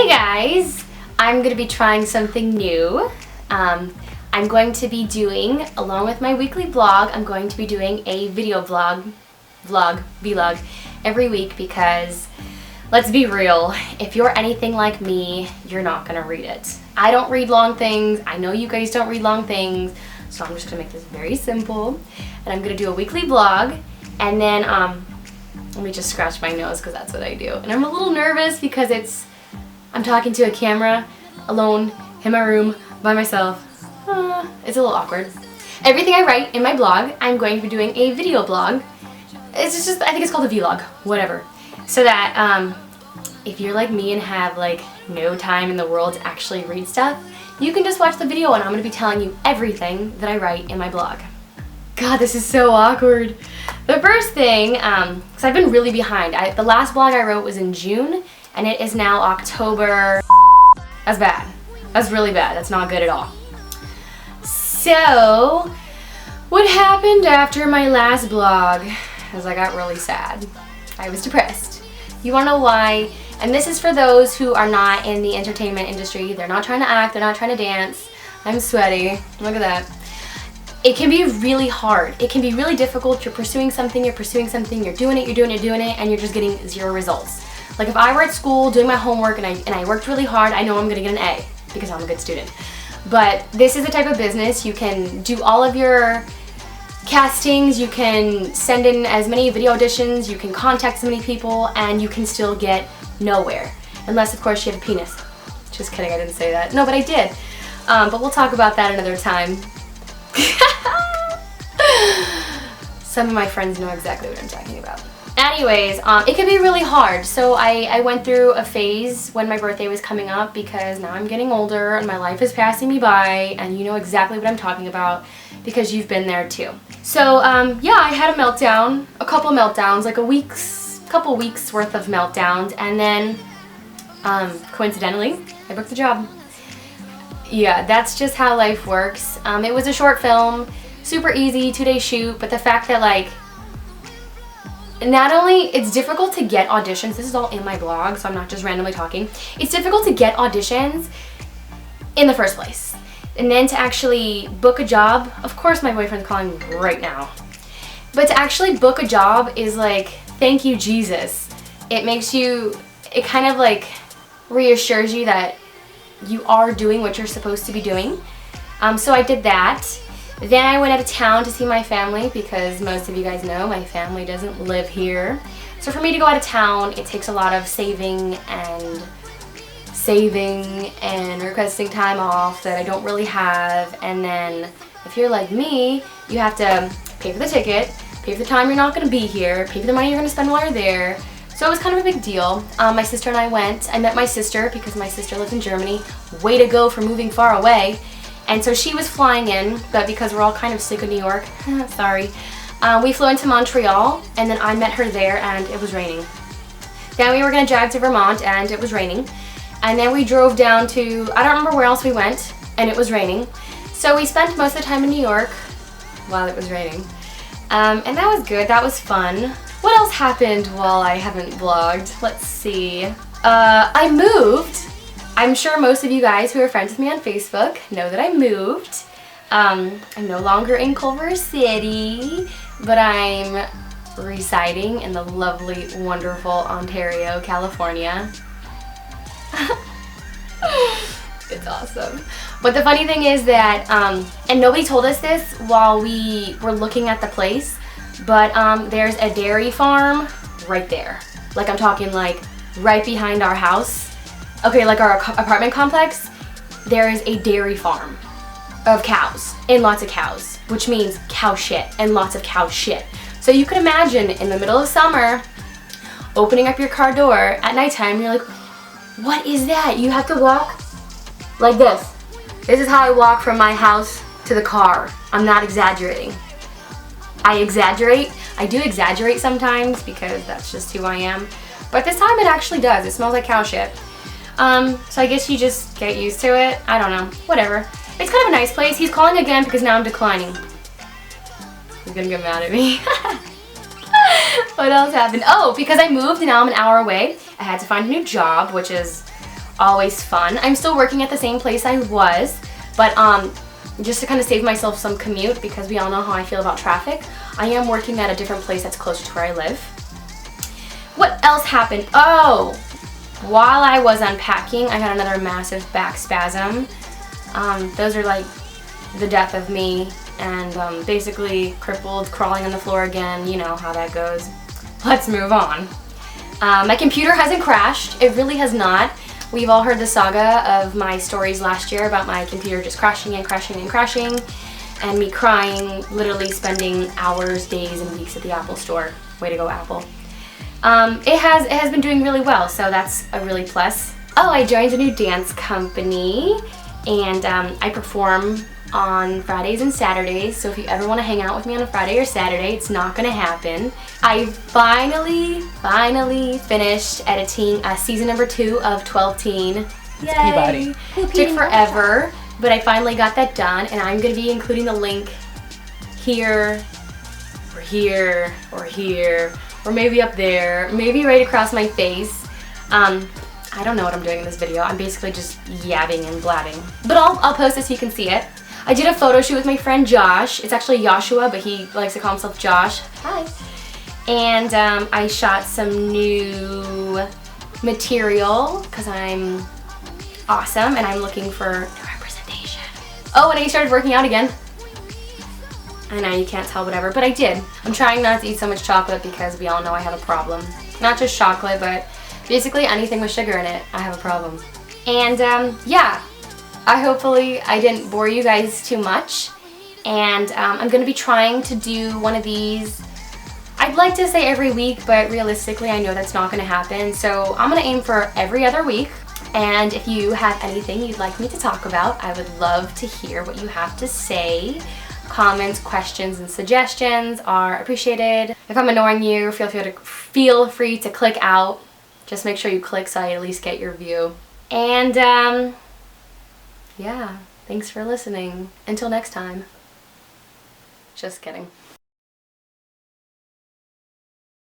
guys, I'm going to be trying something new. I'm going to be doing, along with my weekly blog, I'm going to be doing a video vlog every week because, let's be real, if you're anything like me, you're not going to read it. I don't read long things. I know you guys don't read long things, so I'm just going to make this very simple. And I'm going to do a weekly vlog, and then, let me just scratch my nose because that's what I do. And I'm a little nervous because I'm talking to a camera, alone, in my room, by myself. It's a little awkward. Everything I write in my blog, I'm going to be doing a video blog. It's just, I think it's called a vlog, whatever. So that, if you're like me and have like no time in the world to actually read stuff, you can just watch the video and I'm going to be telling you everything that I write in my blog. God, this is so awkward. The first thing, because I've been really behind. The last blog I wrote was in June, and it is now October. That's bad. That's really bad. That's not good at all. So, what happened after my last blog is I got really sad. I was depressed. You wanna know why? And this is for those who are not in the entertainment industry. They're not trying to act, they're not trying to dance. I'm sweaty. Look at that. It can be really hard. It can be really difficult. You're pursuing something, you're doing it, and you're just getting zero results. Like if I were at school doing my homework and I worked really hard, I know I'm gonna get an A because I'm a good student. But this is the type of business you can do all of your castings, you can send in as many video auditions, you can contact so many people, and you can still get nowhere. Unless of course you have a penis. Just kidding, I didn't say that. No, but I did. But we'll talk about that another time. Some of my friends know exactly what I'm talking about. Anyways, it can be really hard. So I went through a phase when my birthday was coming up because now I'm getting older and my life is passing me by, and you know exactly what I'm talking about because you've been there too. So yeah, I had a meltdown, a couple meltdowns, like couple weeks worth of meltdowns, and then coincidentally, I booked the job. Yeah, that's just how life works. It was a short film, super easy, 2-day shoot, but the fact that like, not only it's difficult to get auditions, this is all in my blog, so I'm not just randomly talking. It's difficult to get auditions in the first place. And then to actually book a job, of course my boyfriend's calling me right now. But to actually book a job is like, thank you Jesus. It makes you, it kind of like reassures you that you are doing what you're supposed to be doing. So I did that. Then I went out of town to see my family because most of you guys know my family doesn't live here. So for me to go out of town, it takes a lot of saving and requesting time off that I don't really have. And then if you're like me, you have to pay for the ticket, pay for the time you're not going to be here, pay for the money you're going to spend while you're there. So it was kind of a big deal. My sister and I went. I met my sister because my sister lives in Germany. Way to go for moving far away. And so she was flying in, but because we're all kind of sick of New York, sorry, we flew into Montreal, and then I met her there, and it was raining. Then we were going to drive to Vermont, and it was raining. And then we drove down to, I don't remember where else we went, and it was raining. So we spent most of the time in New York while it was raining. And that was good, that was fun. What else happened while I haven't vlogged? Let's see. I moved. I'm sure most of you guys who are friends with me on Facebook know that I moved. I'm no longer in Culver City, but I'm residing in the lovely, wonderful Ontario, California. It's awesome. But the funny thing is that, and nobody told us this while we were looking at the place, but there's a dairy farm right there. Like I'm talking like right behind our house. Okay, like our apartment complex, there is a dairy farm of cows and lots of cows, which means cow shit and lots of cow shit. So you can imagine in the middle of summer, opening up your car door at nighttime, you're like, what is that? You have to walk like this. This is how I walk from my house to the car. I'm not exaggerating. I exaggerate. I do exaggerate sometimes because that's just who I am. But this time it actually does. It smells like cow shit. So I guess you just get used to it. I don't know. Whatever. It's kind of a nice place. He's calling again because now I'm declining. He's gonna get mad at me. What else happened? Oh, because I moved and now I'm an hour away, I had to find a new job, which is always fun. I'm still working at the same place I was, but just to kind of save myself some commute, because we all know how I feel about traffic, I am working at a different place that's closer to where I live. What else happened? Oh, while I was unpacking, I got another massive back spasm. Those are like the death of me, and basically crippled, crawling on the floor again. You know how that goes. Let's move on. My computer hasn't crashed. It really has not. We've all heard the saga of my stories last year about my computer just crashing and crashing and crashing, and me crying, literally spending hours, days, and weeks at the Apple store. Way to go, Apple. It has been doing really well, so that's a really plus. Oh, I joined a new dance company, and I perform on Fridays and Saturdays, so if you ever want to hang out with me on a Friday or Saturday, it's not gonna happen. I finally finished editing season number 2 of 12 Teen. Yay! Took forever, but I finally got that done, and I'm gonna be including the link here, or here, or here, or maybe up there, maybe right across my face. I don't know what I'm doing in this video. I'm basically just yabbing and blabbing. But I'll post it so you can see it. I did a photo shoot with my friend Josh. It's actually Joshua, but he likes to call himself Josh. Hi. And I shot some new material because I'm awesome and I'm looking for new representation. Oh, and I started working out again. I know you can't tell, whatever, but I did. I'm trying not to eat so much chocolate because we all know I have a problem. Not just chocolate, but basically anything with sugar in it, I have a problem. And yeah, hopefully I didn't bore you guys too much. And I'm going to be trying to do one of these, I'd like to say every week, but realistically I know that's not going to happen. So I'm going to aim for every other week. And if you have anything you'd like me to talk about, I would love to hear what you have to say. Comments, questions, and suggestions are appreciated. If I'm annoying you, feel free to click out. Just make sure you click so I at least get your view. And yeah, thanks for listening. Until next time. Just kidding.